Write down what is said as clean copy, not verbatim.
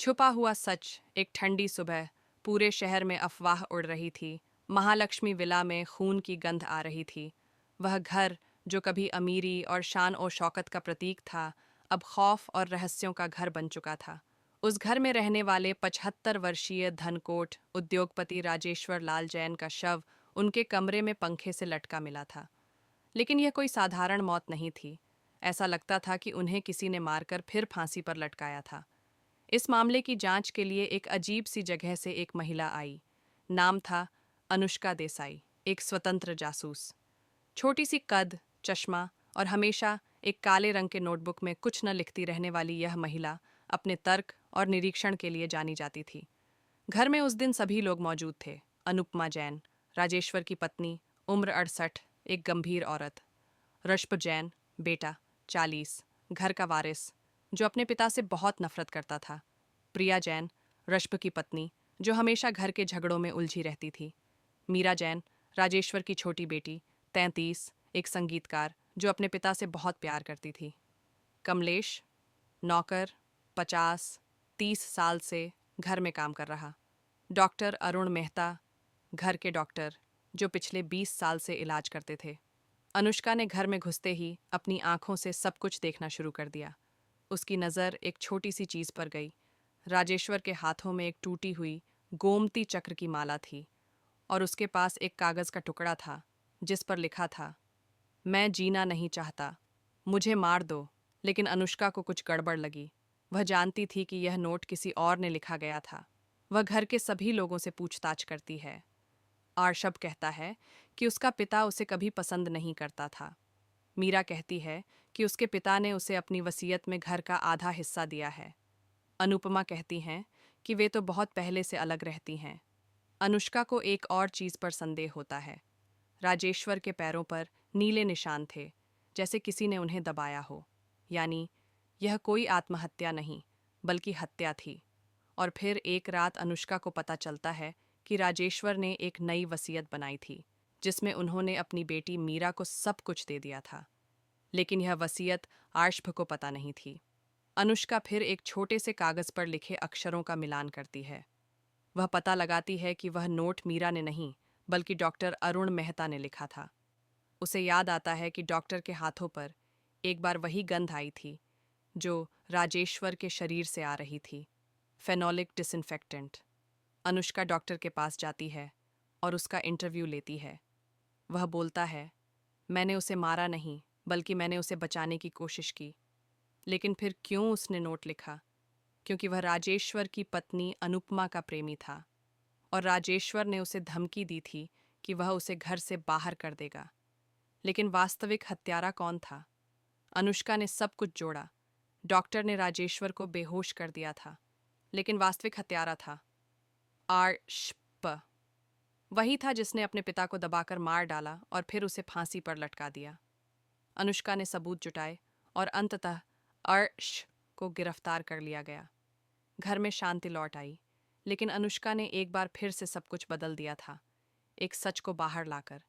छुपा हुआ सच। एक ठंडी सुबह पूरे शहर में अफवाह उड़ रही थी। महालक्ष्मी विला में खून की गंध आ रही थी। वह घर जो कभी अमीरी और शान और शौकत का प्रतीक था, अब खौफ और रहस्यों का घर बन चुका था। उस घर में रहने वाले 75 वर्षीय धनकोट उद्योगपति राजेश्वर लाल जैन का शव उनके कमरे में पंखे से लटका मिला था। लेकिन यह कोई साधारण मौत नहीं थी। ऐसा लगता था कि उन्हें किसी ने मारकर फिर फांसी पर लटकाया था। इस मामले की जांच के लिए एक अजीब सी जगह से एक महिला आई। नाम था अनुष्का देसाई, एक स्वतंत्र जासूस। छोटी सी कद, चश्मा और हमेशा एक काले रंग के नोटबुक में कुछ न लिखती रहने वाली यह महिला अपने तर्क और निरीक्षण के लिए जानी जाती थी। घर में उस दिन सभी लोग मौजूद थे। अनुपमा जैन, राजेश्वर की पत्नी, उम्र 68, एक गंभीर औरत। रश्भ जैन, बेटा, 40, घर का वारिस, जो अपने पिता से बहुत नफरत करता था। प्रिया जैन, रश्भ की पत्नी, जो हमेशा घर के झगड़ों में उलझी रहती थी। मीरा जैन, राजेश्वर की छोटी बेटी, 33, एक संगीतकार, जो अपने पिता से बहुत प्यार करती थी। कमलेश, नौकर, 50-30 साल से घर में काम कर रहा। डॉक्टर अरुण मेहता, घर के डॉक्टर, जो पिछले 20 साल से इलाज करते थे। अनुष्का ने घर में घुसते ही अपनी आंखों से सब कुछ देखना शुरू कर दिया। उसकी नज़र एक छोटी सी चीज़ पर गई। राजेश्वर के हाथों में एक टूटी हुई गोमती चक्र की माला थी और उसके पास एक कागज़ का टुकड़ा था जिस पर लिखा था, मैं जीना नहीं चाहता, मुझे मार दो। लेकिन अनुष्का को कुछ गड़बड़ लगी। वह जानती थी कि यह नोट किसी और ने लिखा गया था। वह घर के सभी लोगों से पूछताछ करती है। आर्शब कहता है कि उसका पिता उसे कभी पसंद नहीं करता था। मीरा कहती है कि उसके पिता ने उसे अपनी वसीयत में घर का आधा हिस्सा दिया है। अनुपमा कहती हैं कि वे तो बहुत पहले से अलग रहती हैं। अनुष्का को एक और चीज़ पर संदेह होता है। राजेश्वर के पैरों पर नीले निशान थे, जैसे किसी ने उन्हें दबाया हो। यानी यह कोई आत्महत्या नहीं, बल्कि हत्या थी। और फिर एक रात अनुष्का को पता चलता है कि राजेश्वर ने एक नई वसीयत बनाई थी, जिसमें उन्होंने अपनी बेटी मीरा को सब कुछ दे दिया था। लेकिन यह वसीयत आर्शभ को पता नहीं थी। अनुष्का फिर एक छोटे से कागज पर लिखे अक्षरों का मिलान करती है। वह पता लगाती है कि वह नोट मीरा ने नहीं, बल्कि डॉक्टर अरुण मेहता ने लिखा था। उसे याद आता है कि डॉक्टर के हाथों पर एक बार वही गंध आई थी जो राजेश्वर के शरीर से आ रही थी, फेनोलिक डिसइंफेक्टेंट। अनुष्का डॉक्टर के पास जाती है और उसका इंटरव्यू लेती है। वह बोलता है, मैंने उसे मारा नहीं, बल्कि मैंने उसे बचाने की कोशिश की। लेकिन फिर क्यों उसने नोट लिखा? क्योंकि वह राजेश्वर की पत्नी अनुपमा का प्रेमी था और राजेश्वर ने उसे धमकी दी थी कि वह उसे घर से बाहर कर देगा। लेकिन वास्तविक हत्यारा कौन था? अनुष्का ने सब कुछ जोड़ा। डॉक्टर ने राजेश्वर को बेहोश कर दिया था, लेकिन वास्तविक हत्यारा था आर्शप। वही था जिसने अपने पिता को दबाकर मार डाला और फिर उसे फांसी पर लटका दिया। अनुष्का ने सबूत जुटाए और अंततः अर्श को गिरफ्तार कर लिया गया। घर में शांति लौट आई, लेकिन अनुष्का ने एक बार फिर से सब कुछ बदल दिया था, एक सच को बाहर लाकर।